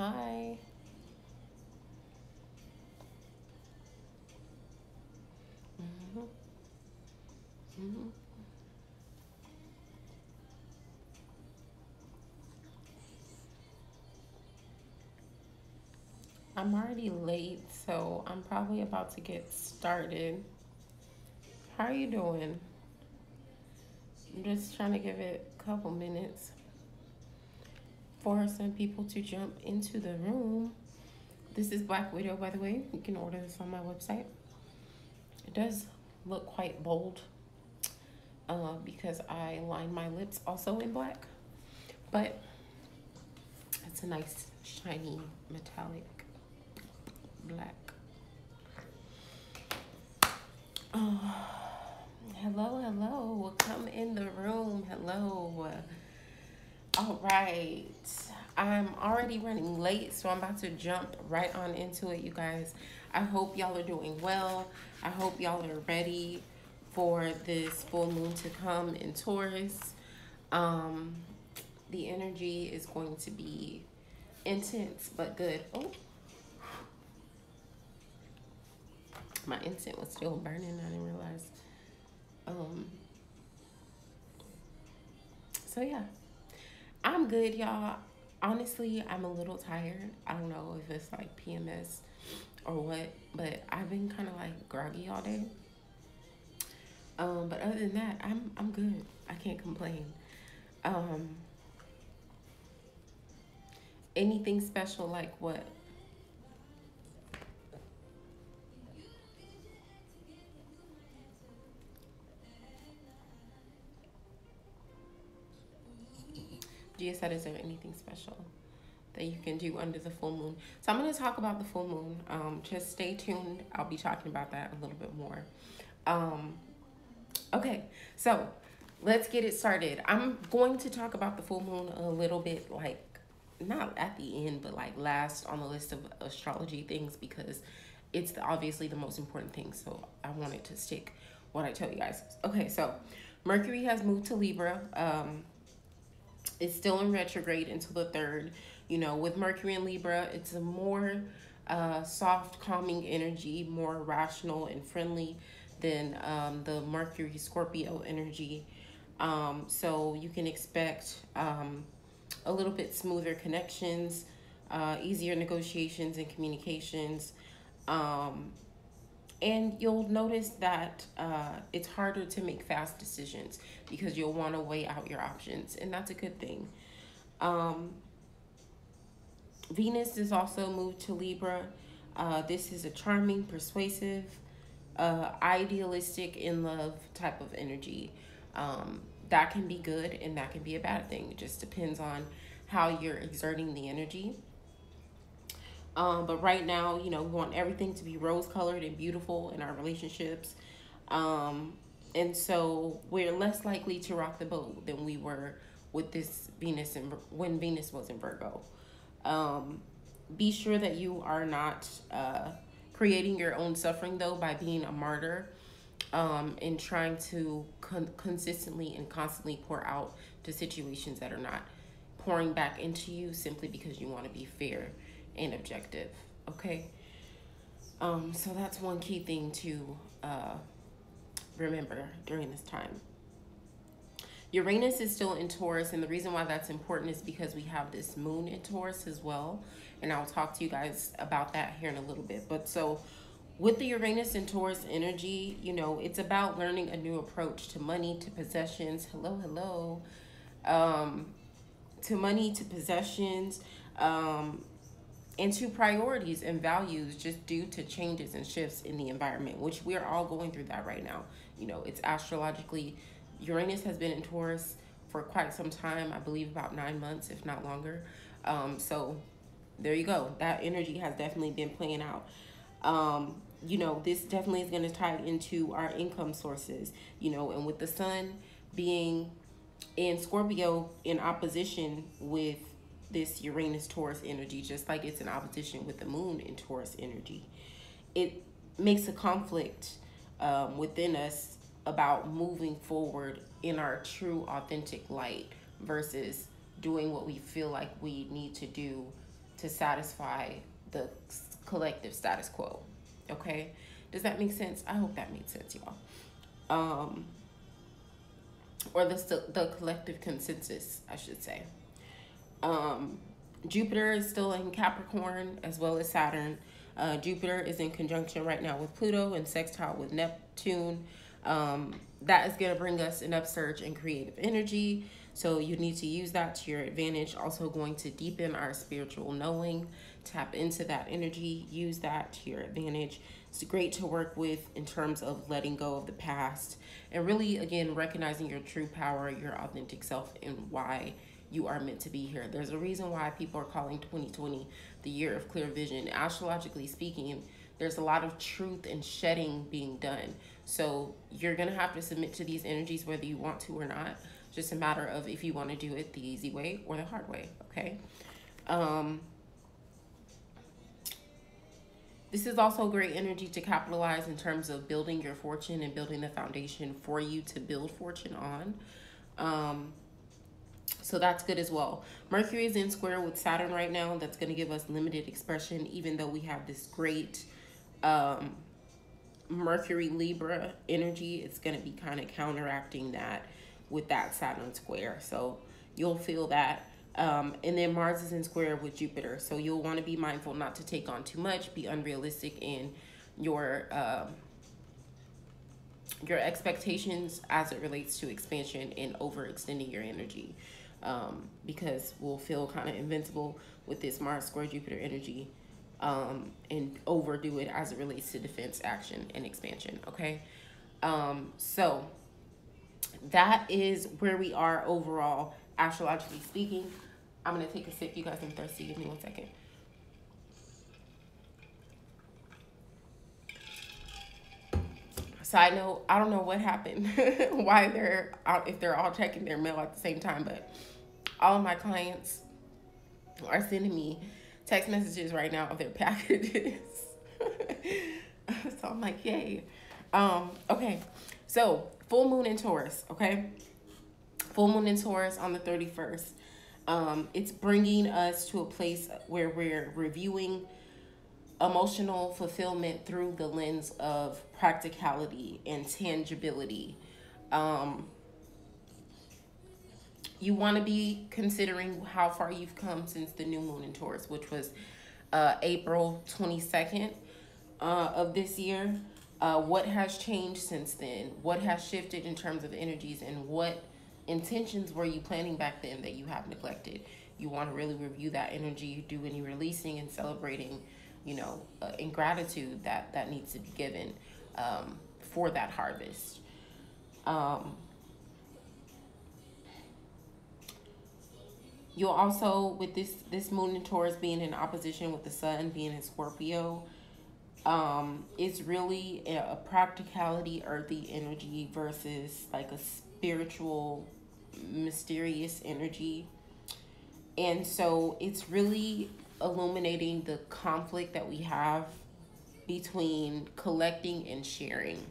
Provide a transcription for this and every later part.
Hi. Mhm, mhm. I'm already late, so I'm probably about to get started. How are you doing? I'm just trying to give it a couple minutes for some people to jump into the room. This is Black Widow, by the way. You can order this on my website. It does look quite bold because I line my lips also in black, but it's a nice, shiny, metallic black. Oh, hello, hello. Come in the room. Hello. All right. I'm already running late, so I'm about to jump right on into it, you guys. I hope y'all are doing well. I hope y'all are ready for this full moon to come in Taurus. Um, the energy is going to be intense but good. Oh, my incense was still burning. I didn't realize. Um, so yeah, I'm good, y'all. Honestly, I'm a little tired. I don't know if it's like PMS or what, but I've been kind of like groggy all day. But other than that, I'm good. I can't complain. Um, anything special like what? Gia said, is there anything special that you can do under the full moon? So I'm going to talk about the full moon. Just stay tuned. I'll be talking about that a little bit more. Um, okay, so let's get it started. I'm going to talk about the full moon a little bit, like not at the end, but like last on the list of astrology things because it's obviously the most important thing. So I wanted to stick what I tell you guys. Okay, so Mercury has moved to Libra. It's still in retrograde until the third. You know, with Mercury in Libra, it's a more soft, calming energy, more rational and friendly than the Mercury Scorpio energy. So you can expect a little bit smoother connections, easier negotiations and communications. Um, and you'll notice that it's harder to make fast decisions because you'll want to weigh out your options, and that's a good thing. Um, Venus is also moved to Libra. This is a charming, persuasive, idealistic, in love type of energy. That can be good and that can be a bad thing. It just depends on how you're exerting the energy. But right now, you know, we want everything to be rose colored and beautiful in our relationships. Um, and so we're less likely to rock the boat than we were with this Venus and when Venus was in Virgo. Um, be sure that you are not creating your own suffering though by being a martyr and trying to consistently and constantly pour out to situations that are not pouring back into you simply because you want to be fair and objective. Okay. So that's one key thing to remember during this time. Uranus is still in Taurus, and the reason why that's important is because we have this moon in Taurus as well. And I'll talk to you guys about that here in a little bit. But so with the Uranus and Taurus energy, you know, it's about learning a new approach to money, to possessions. Hello, hello. Um, to money, to possessions, and to priorities and values just due to changes and shifts in the environment, which we're all going through that right now. You know, it's astrologically, Uranus has been in Taurus for quite some time, I believe about 9 months, if not longer. So there you go. That energy has definitely been playing out. You know, this definitely is going to tie into our income sources, you know, and with the sun being in Scorpio in opposition with this Uranus Taurus energy, just like it's in opposition with the moon in Taurus energy, it makes a conflict within us about moving forward in our true authentic light versus doing what we feel like we need to do to satisfy the collective status quo. Okay, does that make sense? I hope that made sense, y'all. Or the collective consensus, I should say. Jupiter is still in Capricorn as well as Saturn. Jupiter is in conjunction right now with Pluto and sextile with Neptune. That is going to bring us an upsurge in creative energy. So you need to use that to your advantage. Also going to deepen our spiritual knowing. Tap into that energy. Use that to your advantage. It's great to work with in terms of letting go of the past. And really, again, recognizing your true power, your authentic self, and why you are meant to be here. There's a reason why people are calling 2020 the year of clear vision. Astrologically speaking, there's a lot of truth and shedding being done. So you're going to have to submit to these energies whether you want to or not. It's just a matter of if you want to do it the easy way or the hard way, okay? This is also great energy to capitalize in terms of building your fortune and building the foundation for you to build fortune on. So that's good as well. Mercury is in square with Saturn right now. That's going to give us limited expression, even though we have this great Mercury Libra energy. It's going to be kind of counteracting that with that Saturn square. So you'll feel that. And then Mars is in square with Jupiter. So you'll want to be mindful not to take on too much, be unrealistic in your expectations as it relates to expansion and overextending your energy. Because we'll feel kind of invincible with this Mars square Jupiter energy, and overdo it as it relates to defense, action, and expansion, okay? So that is where we are overall, astrologically speaking. I'm going to take a sip. You guys, I'm thirsty. Give me 1 second. Side note, I don't know what happened, why if they're all checking their mail at the same time, but all of my clients are sending me text messages right now of their packages. So I'm like, yay. Okay, so full moon in Taurus, okay? Full moon in Taurus on the 31st. It's bringing us to a place where we're reviewing emotional fulfillment through the lens of practicality and tangibility. You want to be considering how far you've come since the new moon in Taurus, which was April 22nd of this year. What has changed since then? What has shifted in terms of energies, and what intentions were you planning back then that you have neglected? You want to really review that energy, do any releasing and celebrating, you know, in gratitude that needs to be given for that harvest. You'll also, with this moon in Taurus being in opposition with the sun being in Scorpio, it's really a practicality, earthy energy versus like a spiritual, mysterious energy. And so it's really illuminating the conflict that we have between collecting and sharing.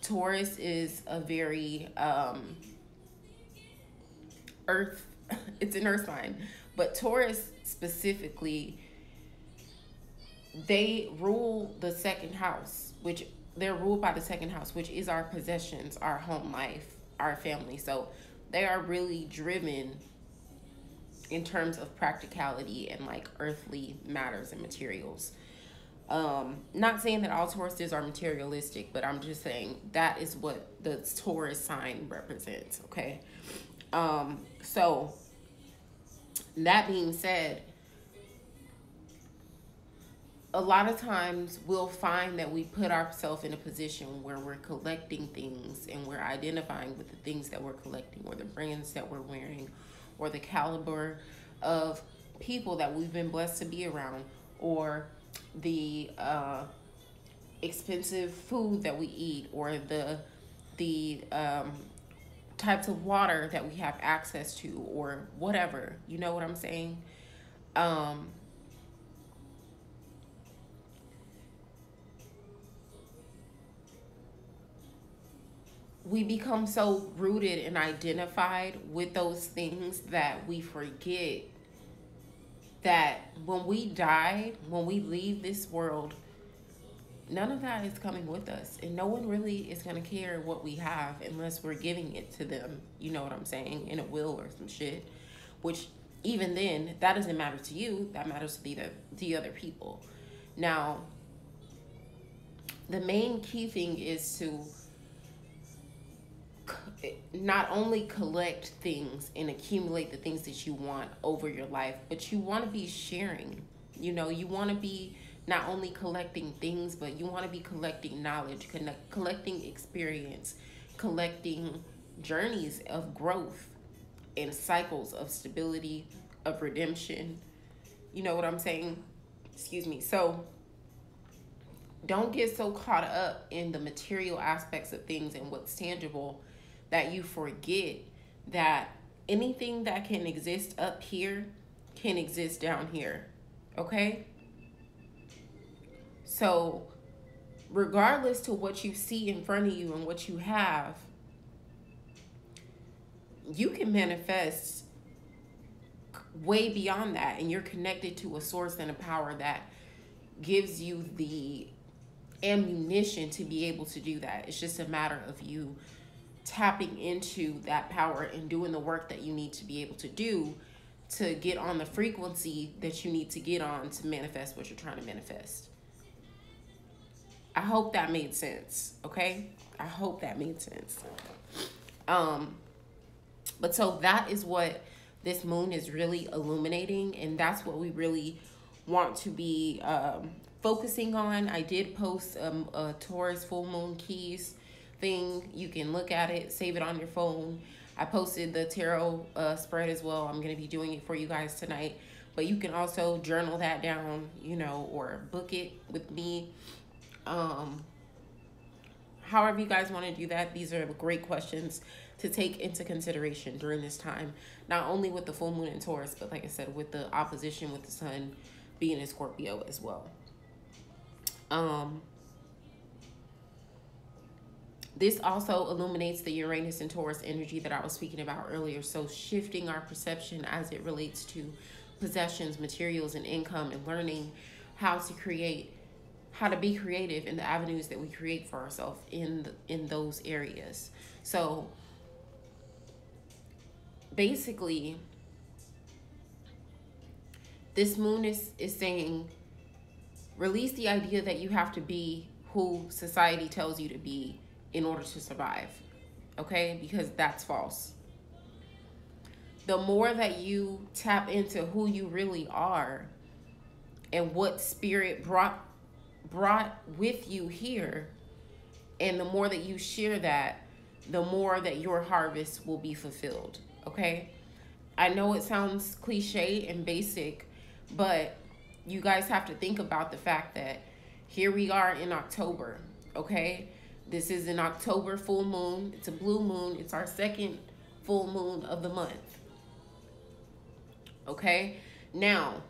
Taurus is a very earth, it's an earth sign, but Taurus specifically, they rule the second house, which they're ruled by the second house, which is our possessions, our home life, our family. So they are really driven in terms of practicality and like earthly matters and materials. Not saying that all Tauruses are materialistic, but I'm just saying that is what the Taurus sign represents, okay? So that being said, a lot of times we'll find that we put ourselves in a position where we're collecting things and we're identifying with the things that we're collecting, or the brands that we're wearing, or the caliber of people that we've been blessed to be around, or the expensive food that we eat, or the types of water that we have access to, or whatever. You know what I'm saying? We become so rooted and identified with those things that we forget that when we die, when we leave this world, none of that is coming with us. And no one really is going to care what we have unless we're giving it to them. You know what I'm saying? In a will or some shit. Which, even then, that doesn't matter to you. That matters to the other people. Now, the main key thing is to not only collect things and accumulate the things that you want over your life, but you want to be sharing. You know, you want to be not only collecting things, but you want to be collecting knowledge, collecting experience, collecting journeys of growth and cycles of stability, of redemption. You know what I'm saying? Excuse me. So don't get so caught up in the material aspects of things and what's tangible that you forget that anything that can exist up here can exist down here. Okay? So regardless to what you see in front of you and what you have, you can manifest way beyond that, and you're connected to a source and a power that gives you the ammunition to be able to do that. It's just a matter of you tapping into that power and doing the work that you need to be able to do to get on the frequency that you need to get on to manifest what you're trying to manifest. I hope that made sense, okay? I hope that made sense. But so that is what this moon is really illuminating, and that's what we really want to be focusing on. I did post a Taurus full moon keys thing. You can look at it, save it on your phone. I posted the tarot spread as well. I'm going to be doing it for you guys tonight. But you can also journal that down, you know, or book it with me. However you guys want to do that, these are great questions to take into consideration during this time. Not only with the full moon in Taurus, but like I said, with the opposition with the sun being in Scorpio as well. This also illuminates the Uranus and Taurus energy that I was speaking about earlier. So shifting our perception as it relates to possessions, materials, and income, and learning how to be creative in the avenues that we create for ourselves in those areas. So basically, this moon is saying, release the idea that you have to be who society tells you to be in order to survive, okay? Because that's false. The more that you tap into who you really are and what spirit brought with you here, and the more that you share that, the more that your harvest will be fulfilled, okay? I know it sounds cliche and basic, but you guys have to think about the fact that here we are in October, okay? This is an October full moon. It's a blue moon. It's our second full moon of the month, okay? Now,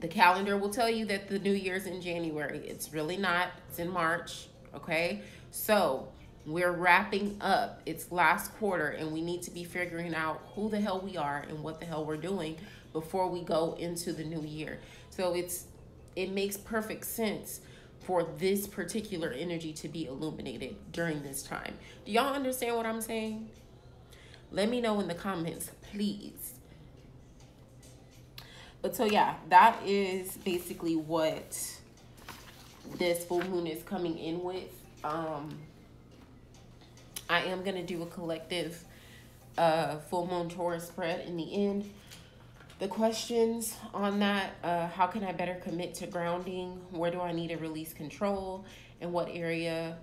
the calendar will tell you that the new year's in January. It's really not. It's in March, okay? So we're wrapping up. It's last quarter, and we need to be figuring out who the hell we are and what the hell we're doing before we go into the new year. So it makes perfect sense for this particular energy to be illuminated during this time. Do y'all understand what I'm saying? Let me know in the comments, please. But so yeah, that is basically what this full moon is coming in with. I am going to do a collective full moon Taurus spread in the end. The questions on that, how can I better commit to grounding? Where do I need to release control? In what area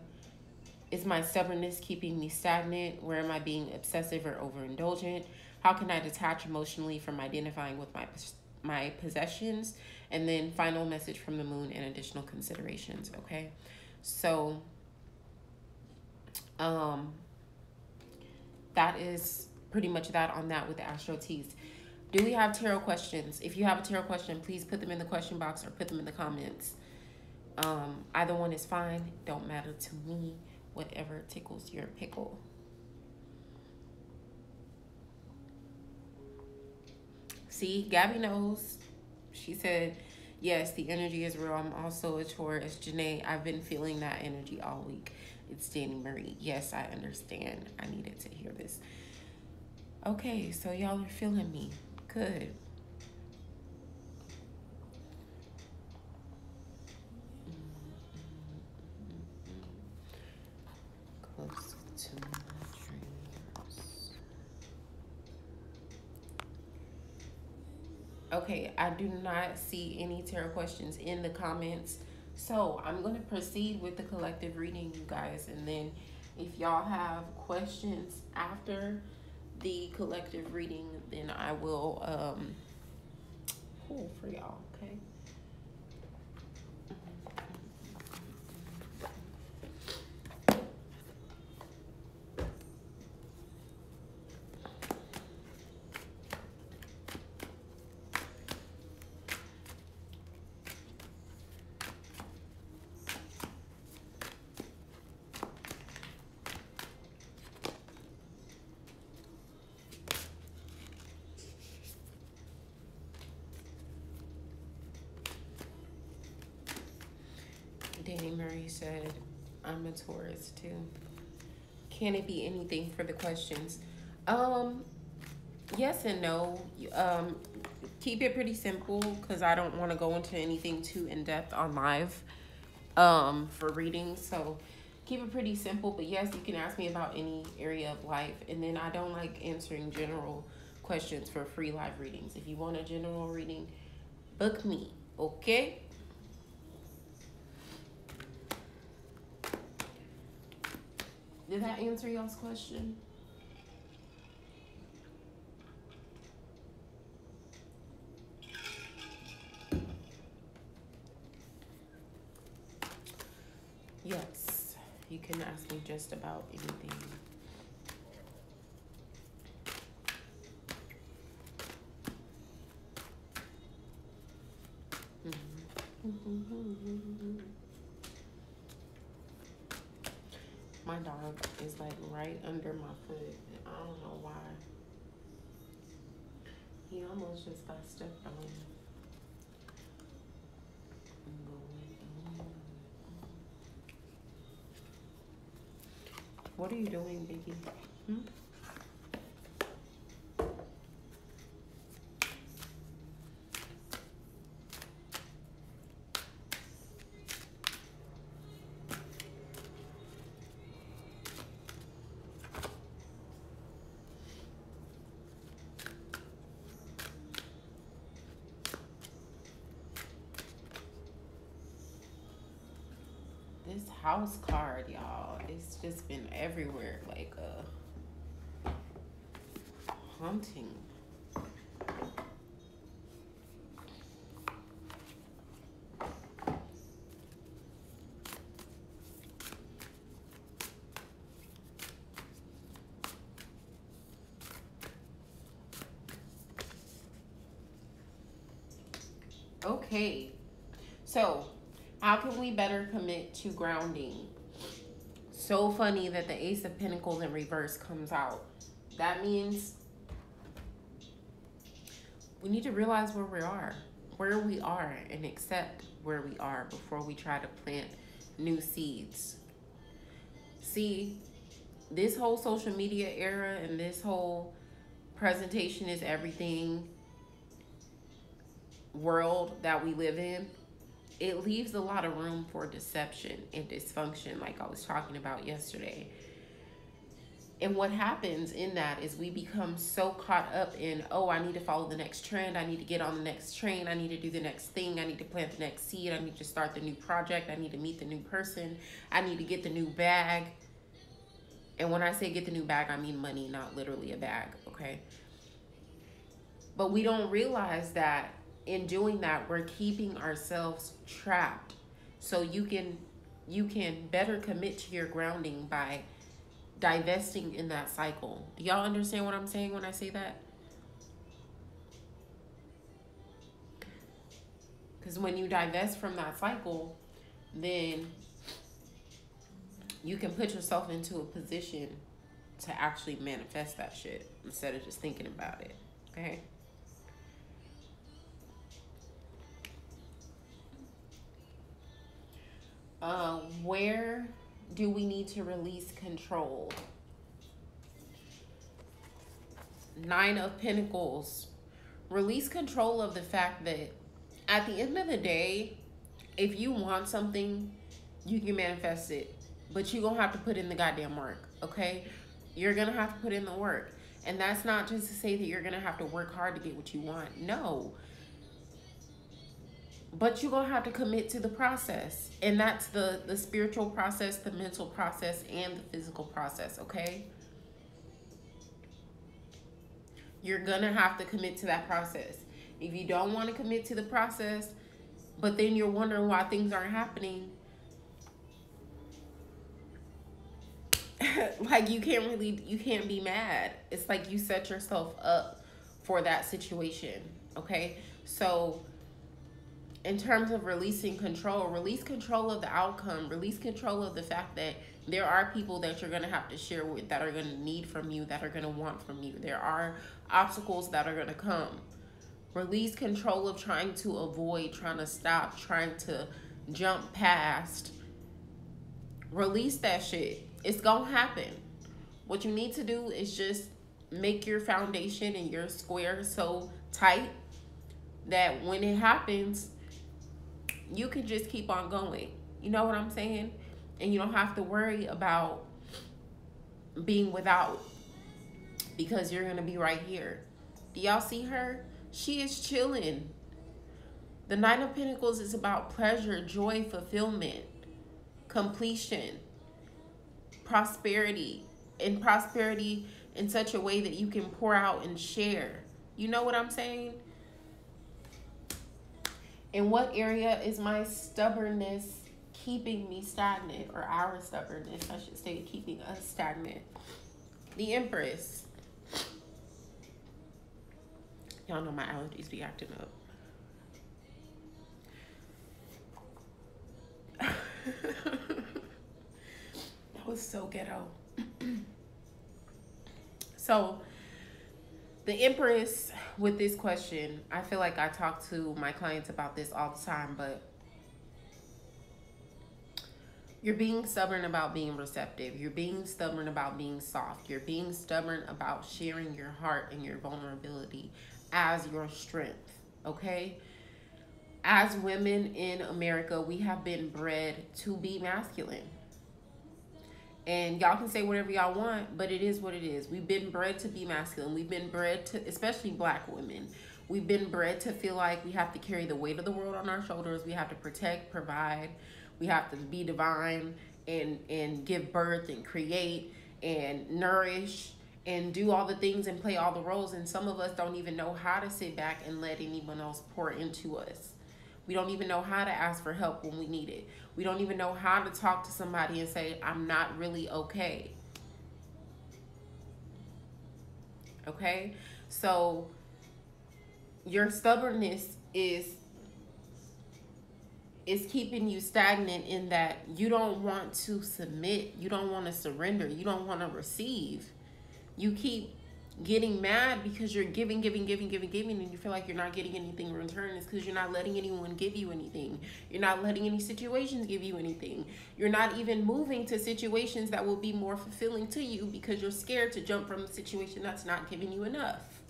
is my stubbornness keeping me stagnant? Where am I being obsessive or overindulgent? How can I detach emotionally from identifying with my possessions? And then final message from the moon and additional considerations, okay? So that is pretty much that on that with the Astro Teas. Do we have tarot questions? If you have a tarot question, please put them in the question box or put them in the comments. Either one is fine. Don't matter to me. Whatever tickles your pickle. See, Gabby knows. She She said, yes, the energy is real. I'm also a Taurus. Janae, I've been feeling that energy all week. It's Danny Marie. Yes, I understand. I needed to hear this. Okay, so y'all are feeling me. Good. Close to my dreams. Okay, I do not see any tarot questions in the comments. So I'm going to proceed with the collective reading, you guys. And then if y'all have questions after the collective reading, then I will pull for y'all, okay? Danny Murray said, I'm a Taurus too. Can it be anything for the questions? Yes and no. Keep it pretty simple because I don't want to go into anything too in-depth on live for readings. So keep it pretty simple. But yes, you can ask me about any area of life. And then I don't like answering general questions for free live readings. If you want a general reading, book me, okay? Did that answer y'all's question? Yes, you can ask me just about anything. My dog is like right under my foot, and I don't know why. He almost just got stepped on. What are you doing, Biggie? This house card, y'all, it's just been everywhere, like haunting. Okay, so how can we better commit to grounding? So funny that the Ace of Pentacles in reverse comes out. That means we need to realize where we are, and accept where we are before we try to plant new seeds. See, this whole social media era and this whole presentation is everything world that we live in, it leaves a lot of room for deception and dysfunction, like I was talking about yesterday. And what happens in that is we become so caught up in, oh, I need to follow the next trend. I need to get on the next train. I need to do the next thing. I need to plant the next seed. I need to start the new project. I need to meet the new person. I need to get the new bag. And when I say get the new bag, I mean money, not literally a bag, okay? But we don't realize that in doing that, we're keeping ourselves trapped. So you can better commit to your grounding by divesting in that cycle. Do y'all understand what I'm saying when I say that? Because when you divest from that cycle, then you can put yourself into a position to actually manifest that shit instead of just thinking about it, okay? Where do we need to release control? Nine of Pentacles. Release control of the fact that at the end of the day, if you want something, you can manifest it. But you're going to have to put in the goddamn work, okay? You're going to have to put in the work. And that's not just to say that you're going to have to work hard to get what you want. No. But you're going to have to commit to the process. And that's the spiritual process, the mental process, and the physical process, okay? You're going to have to commit to that process. If you don't want to commit to the process, but then you're wondering why things aren't happening, like you can't be mad. It's like you set yourself up for that situation, okay? So in terms of releasing control, release control of the outcome, release control of the fact that there are people that you're going to have to share with, that are going to need from you, that are going to want from you. There are obstacles that are going to come. Release control of trying to avoid, trying to stop, trying to jump past. Release that shit. It's going to happen. What you need to do is just make your foundation and your square so tight that when it happens, you can just keep on going. You know what I'm saying? And you don't have to worry about being without, because you're going to be right here. Do y'all see her? She is chilling. The Nine of Pentacles is about pleasure, joy, fulfillment, completion, prosperity, and prosperity in such a way that you can pour out and share. You know what I'm saying? In what area is my stubbornness keeping me stagnant, or our stubbornness, I should say, keeping us stagnant? The Empress. Y'all know my allergies be acting up. That was so ghetto. So the Empress, with this question, I feel like I talk to my clients about this all the time, but you're being stubborn about being receptive. You're being stubborn about being soft. You're being stubborn about sharing your heart and your vulnerability as your strength, okay? As women in America, we have been bred to be masculine. And y'all can say whatever y'all want, but it is what it is. We've been bred to be masculine. We've been bred to, especially black women, we've been bred to feel like we have to carry the weight of the world on our shoulders. We have to protect, provide. We have to be divine and give birth and create and nourish and do all the things and play all the roles. And some of us don't even know how to sit back and let anyone else pour into us. We don't even know how to ask for help when we need it. We don't even know how to talk to somebody and say, I'm not really okay. Okay? So your stubbornness is keeping you stagnant, in that you don't want to submit. You don't want to surrender. You don't want to receive. You keep getting mad because you're giving, and you feel like you're not getting anything in return. It's because you're not letting anyone give you anything. You're not letting any situations give you anything. You're not even moving to situations that will be more fulfilling to you because you're scared to jump from a situation that's not giving you enough,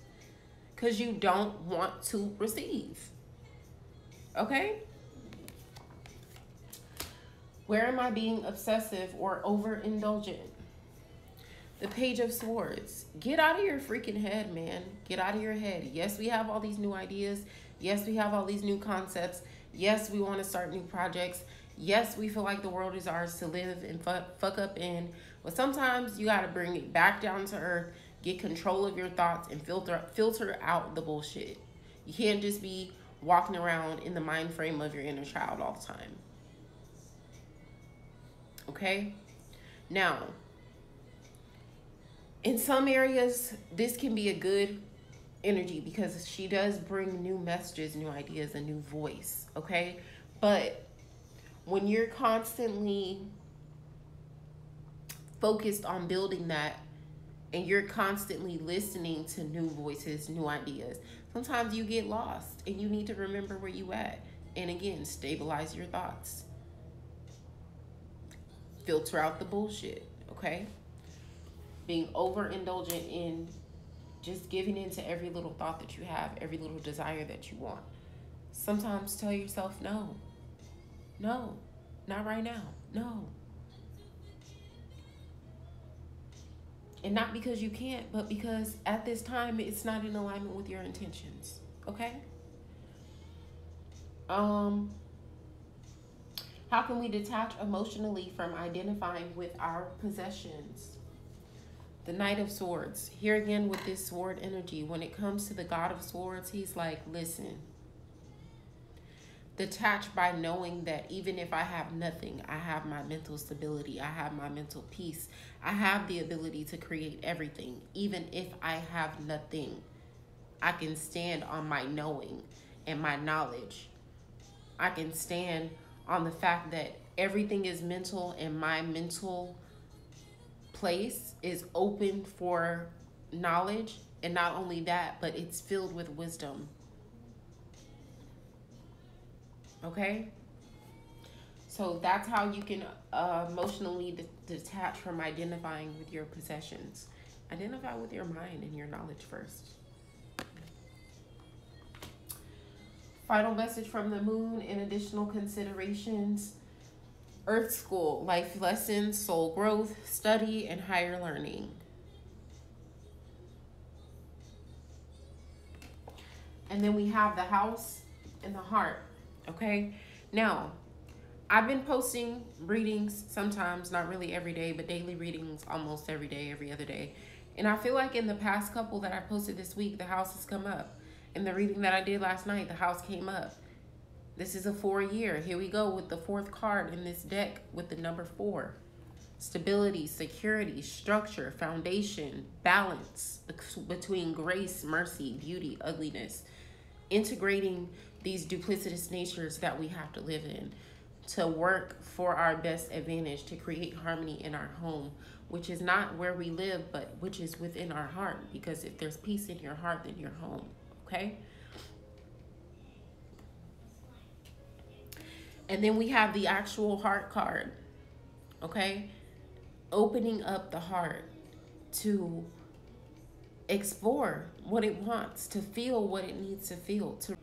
because you don't want to receive. Okay? Where am I being obsessive or overindulgent? The Page of Swords. Get out of your freaking head, man. Get out of your head. Yes, we have all these new ideas. Yes, we have all these new concepts. Yes, we want to start new projects. Yes, we feel like the world is ours to live and fuck up in. But sometimes you got to bring it back down to earth, get control of your thoughts, and filter out the bullshit. You can't just be walking around in the mind frame of your inner child all the time. Okay? Now, in some areas, this can be a good energy because she does bring new messages, new ideas, a new voice, okay? But when you're constantly focused on building that and you're constantly listening to new voices, new ideas, sometimes you get lost and you need to remember where you at. And again, stabilize your thoughts. Filter out the bullshit, okay? Being overindulgent in just giving in to every little thought that you have, every little desire that you want. Sometimes tell yourself, no, no, not right now, no. And not because you can't, but because at this time it's not in alignment with your intentions, okay? How can we detach emotionally from identifying with our possessions? The Knight of Swords. Here again with this sword energy. When it comes to the God of Swords, he's like, listen. Detach by knowing that even if I have nothing, I have my mental stability. I have my mental peace. I have the ability to create everything. Even if I have nothing, I can stand on my knowing and my knowledge. I can stand on the fact that everything is mental and my mental place is open for knowledge. And not only that, but it's filled with wisdom. Okay? So that's how you can emotionally detach from identifying with your possessions. Identify with your mind and your knowledge first. Final message from the moon and additional considerations. Earth School, life lessons, soul growth, study, and higher learning. And then we have the house and the heart. Okay? Now, I've been posting readings sometimes, not really every day, but daily readings almost every day, every other day. And I feel like in the past couple that I posted this week, the house has come up. In the reading that I did last night, the house came up. This is a 4-year. Here we go with the 4th card in this deck with the number 4. Stability, security, structure, foundation, balance between grace, mercy, beauty, ugliness. Integrating these duplicitous natures that we have to live in to work for our best advantage, to create harmony in our home, which is not where we live, but which is within our heart. Because if there's peace in your heart, then you're home. Okay? And then we have the actual heart card. Okay? Opening up the heart to explore what it wants, to feel what it needs to feel, to,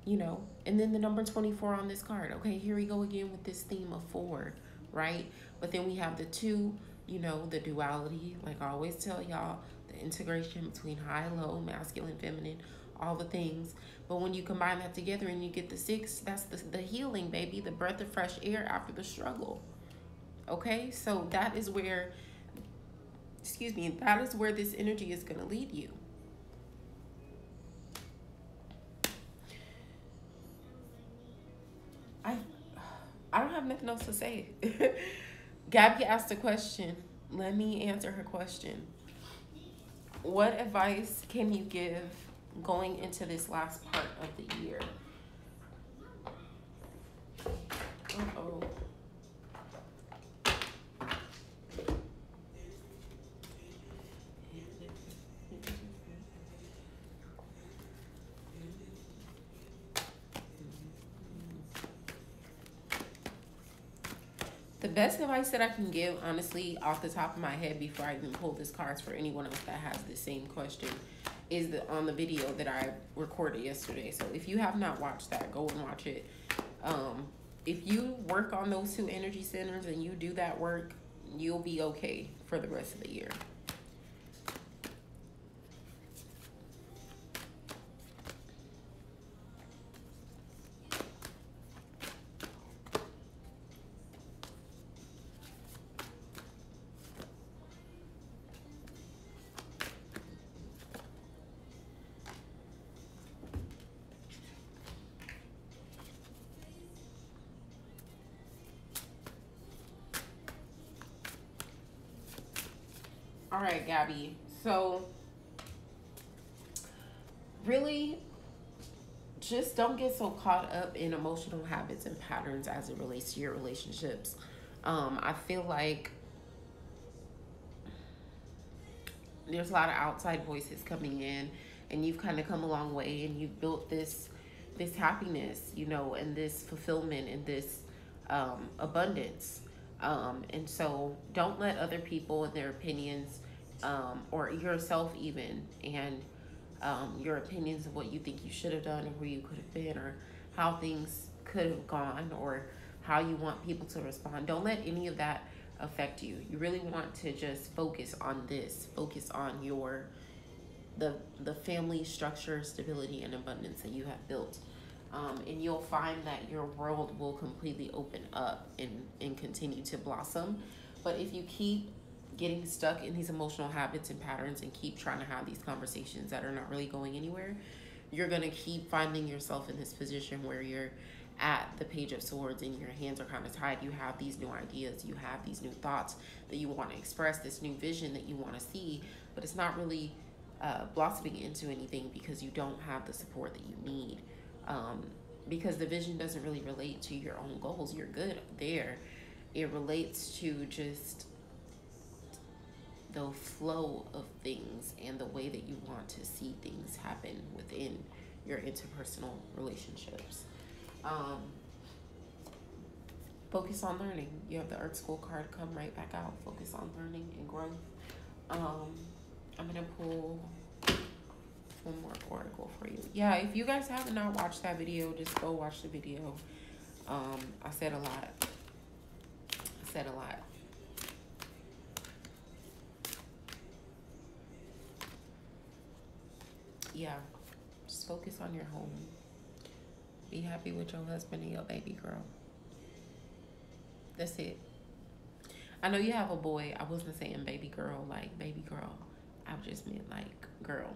you know. And then the number 24 on this card. Okay, here we go again with this theme of 4, right? But then we have the 2, you know, the duality, like I always tell y'all, the integration between high, low, masculine, feminine, all the things. But when you combine that together and you get the 6, that's the healing, baby, the breath of fresh air after the struggle. Okay, so that is where, excuse me, that is where this energy is going to lead you. I don't have nothing else to say. Gabby asked a question. Let me answer her question. What advice can you give going into this last part of the year? Uh-oh. The best advice that I can give, honestly, off the top of my head, before I even pull this cards for anyone else that has the same question, is on the video that I recorded yesterday. So if you have not watched that, go and watch it. If you work on those 2 energy centers and you do that work, you'll be okay for the rest of the year. All right, Gabby. So really, just don't get so caught up in emotional habits and patterns as it relates to your relationships. I feel like there's a lot of outside voices coming in, and you've kind of come a long way, and you've built this happiness, you know, and this fulfillment and this abundance. And so don't let other people and their opinions, or yourself even, and your opinions of what you think you should have done or where you could have been or how things could have gone or how you want people to respond. Don't let any of that affect you. You really want to just focus on this. Focus on the family structure, stability, and abundance that you have built. And you'll find that your world will completely open up and continue to blossom. But if you keep getting stuck in these emotional habits and patterns and keep trying to have these conversations that are not really going anywhere, you're going to keep finding yourself in this position where you're at the Page of Swords and your hands are kind of tied. You have these new ideas, you have these new thoughts that you want to express, this new vision that you want to see, but it's not really blossoming into anything because you don't have the support that you need. Because the vision doesn't really relate to your own goals. You're good there. It relates to just the flow of things and the way that you want to see things happen within your interpersonal relationships. Focus on learning. You have the Earth School card come right back out. Focus on learning and growth. I'm going to pull one more oracle for you. Yeah, if you guys have not watched that video, just go watch the video. I said a lot. Yeah, just focus on your home. Be happy with your husband and your baby girl. That's it. I know you have a boy. I wasn't saying baby girl like baby girl. I just meant like girl.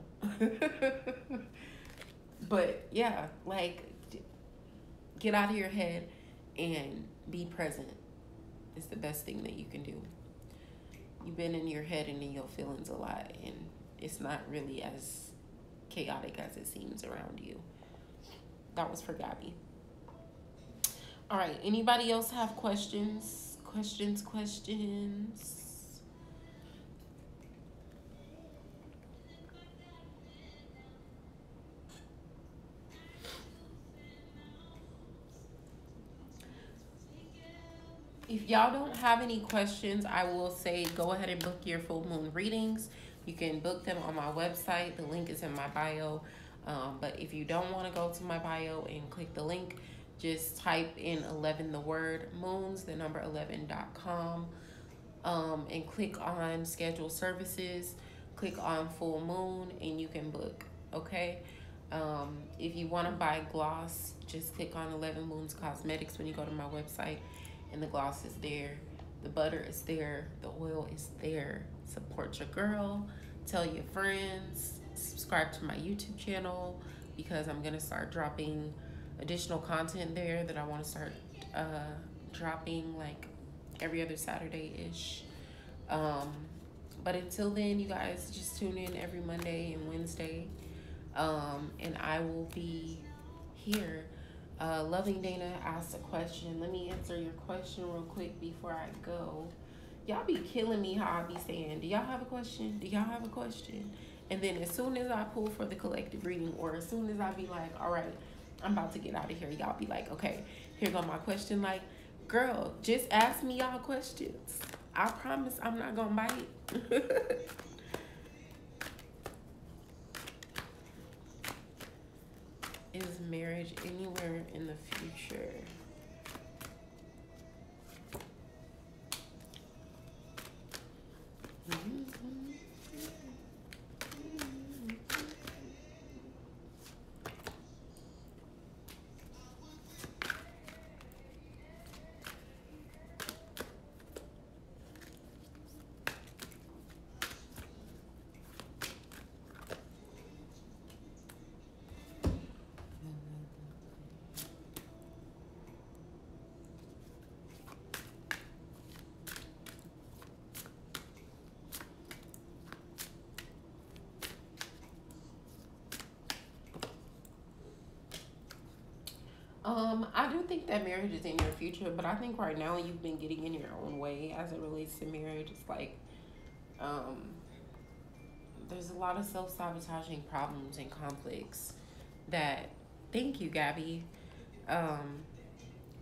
But yeah, like get out of your head and be present. It's the best thing that you can do. You've been in your head and in your feelings a lot, and it's not really as chaotic as it seems around you. That was for Gabby. All right, anybody else have questions? Questions? If y'all don't have any questions, I will say go ahead and book your full moon readings. You can book them on my website. The link is in my bio. But if you don't want to go to my bio and click the link, just type in 11 the word moons, the number 11.com, and click on schedule services. Click on full moon and you can book. Okay. If you want to buy gloss, just click on 11 Moons Cosmetics when you go to my website, and the gloss is there, the butter is there, the oil is there. Support your girl, tell your friends, subscribe to my YouTube channel because I'm gonna start dropping additional content there that I want to start dropping like every other Saturday-ish. But until then, you guys just tune in every Monday and Wednesday, and I will be here. Loving Dana asked a question. Let me answer your question real quick before I go. Y'all be killing me how I be saying, do y'all have a question? Do y'all have a question? And then as soon as I pull for the collective reading, or as soon as I be like, all right, I'm about to get out of here, y'all be like, okay, here go my question. Like, girl, just ask me y'all questions. I promise I'm not gonna bite. Is marriage anywhere in the future? I do think that marriage is in your future, but I think right now you've been getting in your own way as it relates to marriage. It's like, there's a lot of self-sabotaging problems and conflicts that, thank you, Gabby,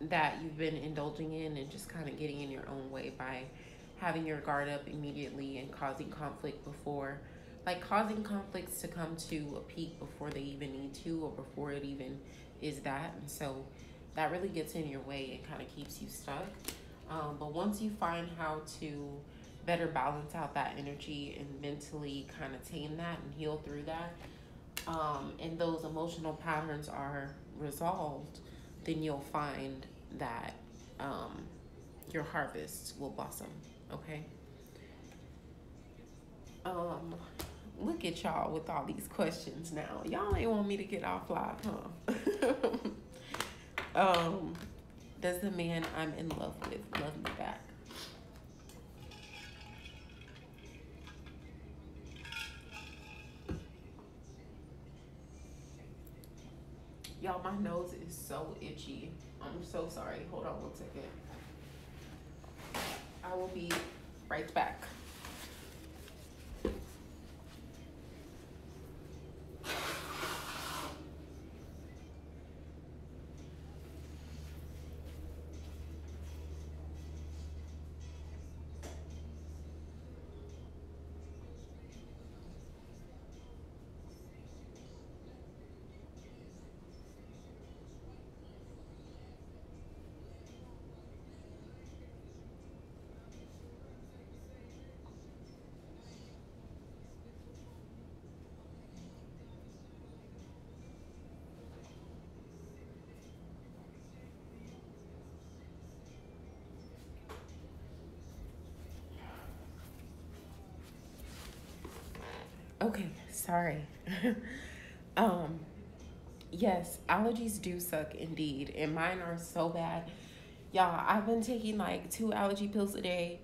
that you've been indulging in and just kind of getting in your own way by having your guard up immediately and causing conflict before, like causing conflicts to come to a peak before they even need to, or before it even is that. And so that really gets in your way and kind of keeps you stuck. But once you find how to better balance out that energy and mentally kind of tame that and heal through that, and those emotional patterns are resolved, then you'll find that your harvest will blossom. Okay. Um, Look at y'all with all these questions now. Y'all ain't want me to get off live, huh? Does the man I'm in love with love me back? Y'all, my nose is so itchy. I'm so sorry. Hold on 1 second. I will be right back. Okay, sorry. um, yes, allergies do suck indeed, and mine are so bad. Y'all, I've been taking like 2 allergy pills a day,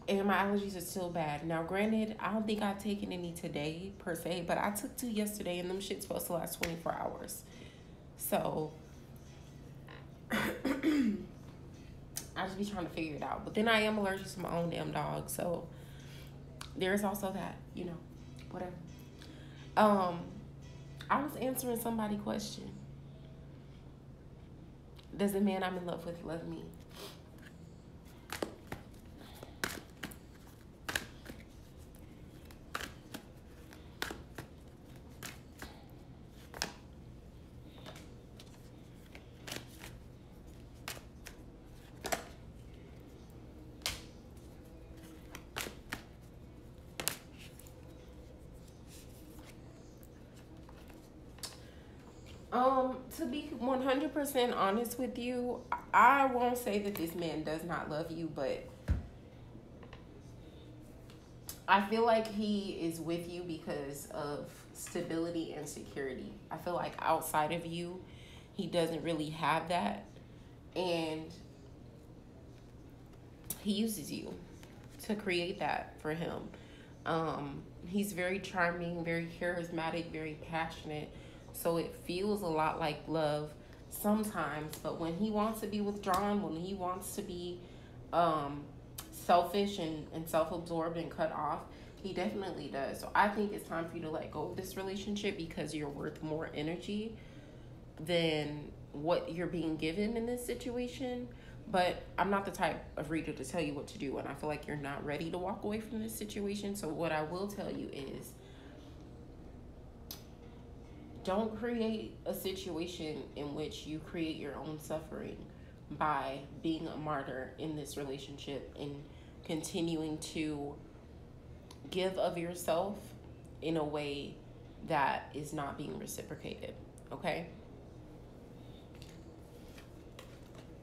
and my allergies are still bad. Now, granted, I don't think I've taken any today per se, but I took 2 yesterday, and them shit's supposed to last 24 hours. So, I just be trying to figure it out. But then I am allergic to my own damn dog, so there's also that, whatever. I was answering somebody's question. Does the man I'm in love with love me? To be 100% honest with you, I won't say that this man does not love you, but I feel like he is with you because of stability and security. I feel like outside of you, he doesn't really have that. And he uses you to create that for him. He's very charming, very charismatic, very passionate. So it feels a lot like love sometimes. But when he wants to be withdrawn, when he wants to be selfish and self-absorbed and cut off, he definitely does. So I think it's time for you to let go of this relationship because you're worth more energy than what you're being given in this situation. But I'm not the type of reader to tell you what to do, and I feel like you're not ready to walk away from this situation. So what I will tell you is, don't create a situation in which you create your own suffering by being a martyr in this relationship and continuing to give of yourself in a way that is not being reciprocated. Okay?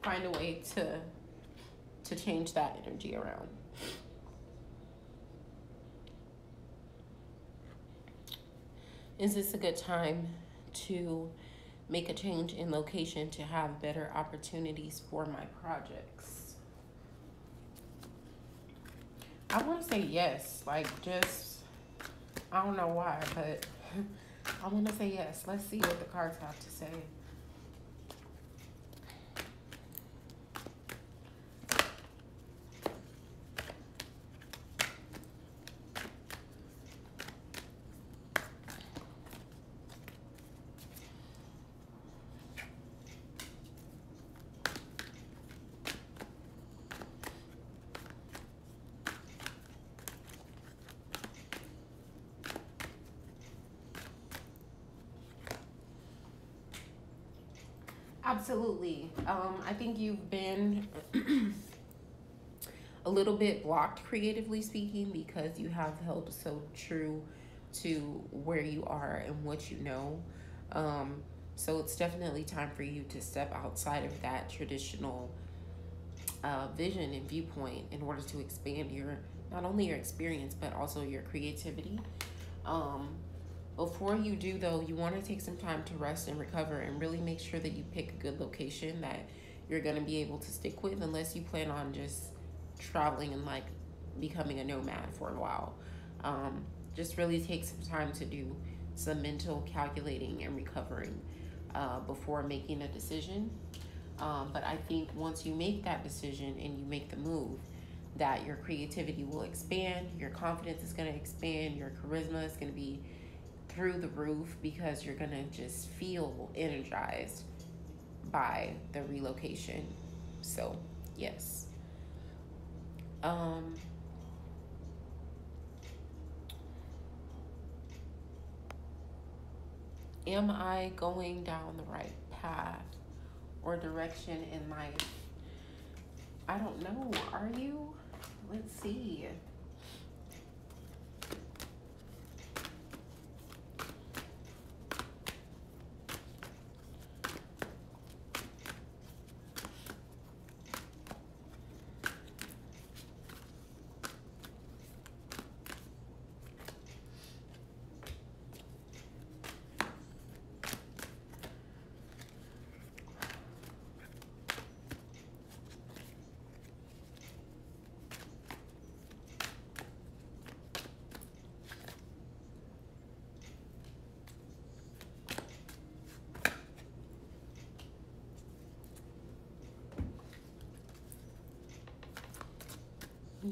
Find a way to change that energy around. Is this a good time to make a change in location to have better opportunities for my projects? I want to say yes. Like, just, I don't know why, but I want to say yes. Let's see what the cards have to say. Absolutely. I think you've been a little bit blocked creatively speaking because you have held so true to where you are and what you know. Um, so it's definitely time for you to step outside of that traditional vision and viewpoint in order to expand your not only your experience but also your creativity. Um, Before you do though, you want to take some time to rest and recover and really make sure that you pick a good location that you're going to be able to stick with unless you plan on just traveling and like becoming a nomad for a while. Just really take some time to do some mental calculating and recovering before making a decision. But I think once you make that decision and you make the move, that your creativity will expand, your confidence is going to expand, your charisma is going to be through the roof because you're going to just feel energized by the relocation. So, yes. Um, am I going down the right path or direction in life? I don't know. Are you? Let's see.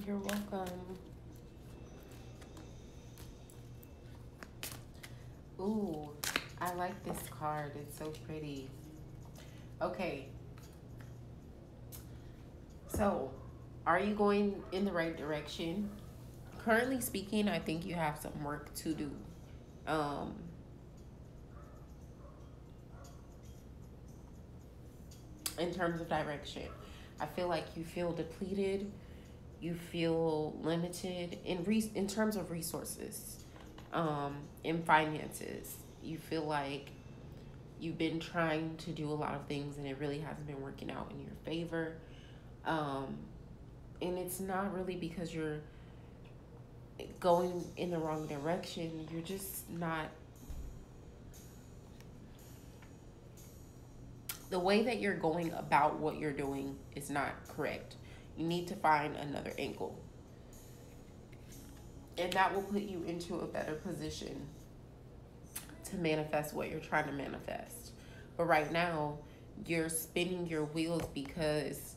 You're welcome. Ooh, I like this card. It's so pretty. Okay, so are you going in the right direction? Currently speaking, I think you have some work to do. Um, in terms of direction, I feel like you feel depleted. You feel limited in terms of resources, in finances. You feel like you've been trying to do a lot of things and it really hasn't been working out in your favor. Um, and it's not really because you're going in the wrong direction. You're just not, the way that you're going about what you're doing is not correct. You need to find another angle. And that will put you into a better position to manifest what you're trying to manifest. But right now, you're spinning your wheels because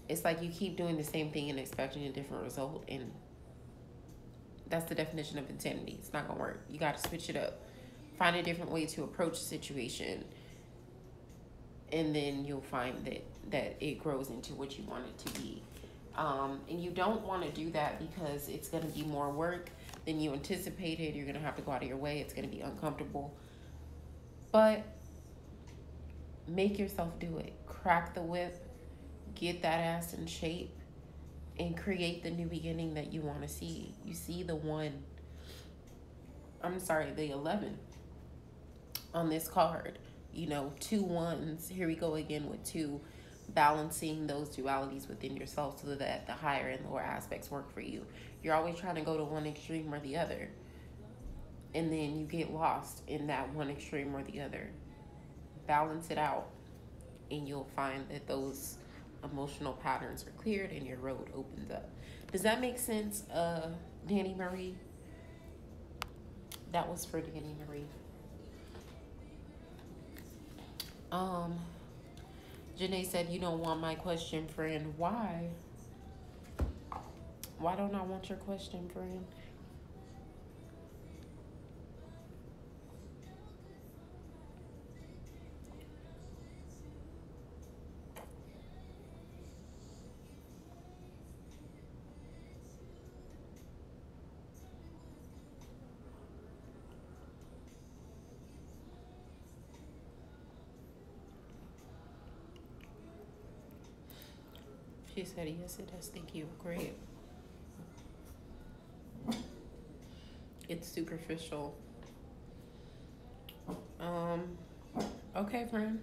it's like you keep doing the same thing and expecting a different result. And that's the definition of insanity. It's not going to work. You got to switch it up. Find a different way to approach the situation. And then you'll find that it grows into what you want it to be. And you don't want to do that because it's going to be more work than you anticipated. You're going to have to go out of your way. It's going to be uncomfortable. But make yourself do it. Crack the whip. Get that ass in shape. And create the new beginning that you want to see. You see the 11 on this card. You know, 2 1s. Here we go again with 2. Balancing those dualities within yourself so that the higher and lower aspects work for you. You're always trying to go to one extreme or the other. And then you get lost in that one extreme or the other. Balance it out. And you'll find that those emotional patterns are cleared and your road opens up. Does that make sense, Danny Marie? That was for Danny Marie. Janae said, you don't want my question, friend. Why? Why don't I want your question, friend? She said, yes, it does. Thank you. Great. It's superficial. Okay, friend.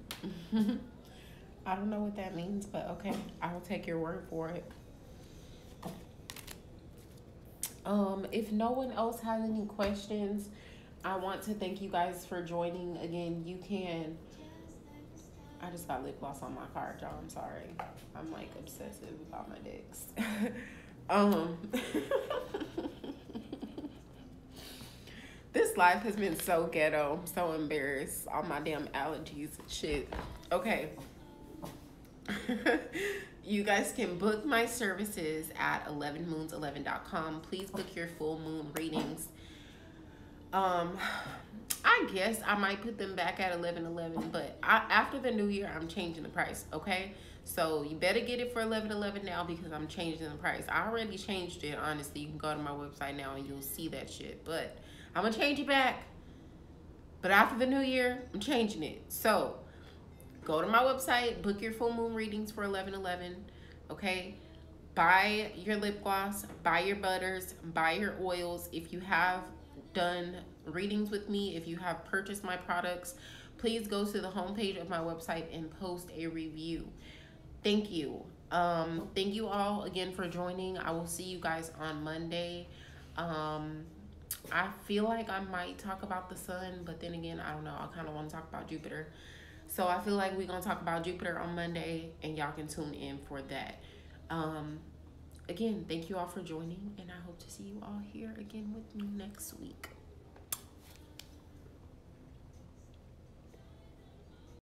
I don't know what that means, but okay. I will take your word for it. If no one else has any questions, I want to thank you guys for joining. Again, you can... I just got lip gloss on my card, y'all. I'm sorry. I'm like obsessive about my dicks. This life has been so ghetto. I'm so embarrassed. All my damn allergies and shit. Okay. You guys can book my services at 11moons11.com. Please book your full moon readings. I guess I might put them back at 11:11, but after the new year, I'm changing the price, okay? So you better get it for 11:11 now because I'm changing the price. I already changed it, honestly. You can go to my website now and you'll see that shit, but I'm gonna change it back. But after the new year, I'm changing it. So go to my website, book your full moon readings for 11:11, okay? Buy your lip gloss, buy your butters, buy your oils. If you have done readings with me, if you have purchased my products, please go to the homepage of my website and post a review. Thank you. Thank you all again for joining. I will see you guys on Monday. I feel like I might talk about the sun, but then again, I don't know. I kind of want to talk about Jupiter. So I feel like we're going to talk about Jupiter on Monday, and y'all can tune in for that. Again, thank you all for joining, and I hope to see you all here again with me next week.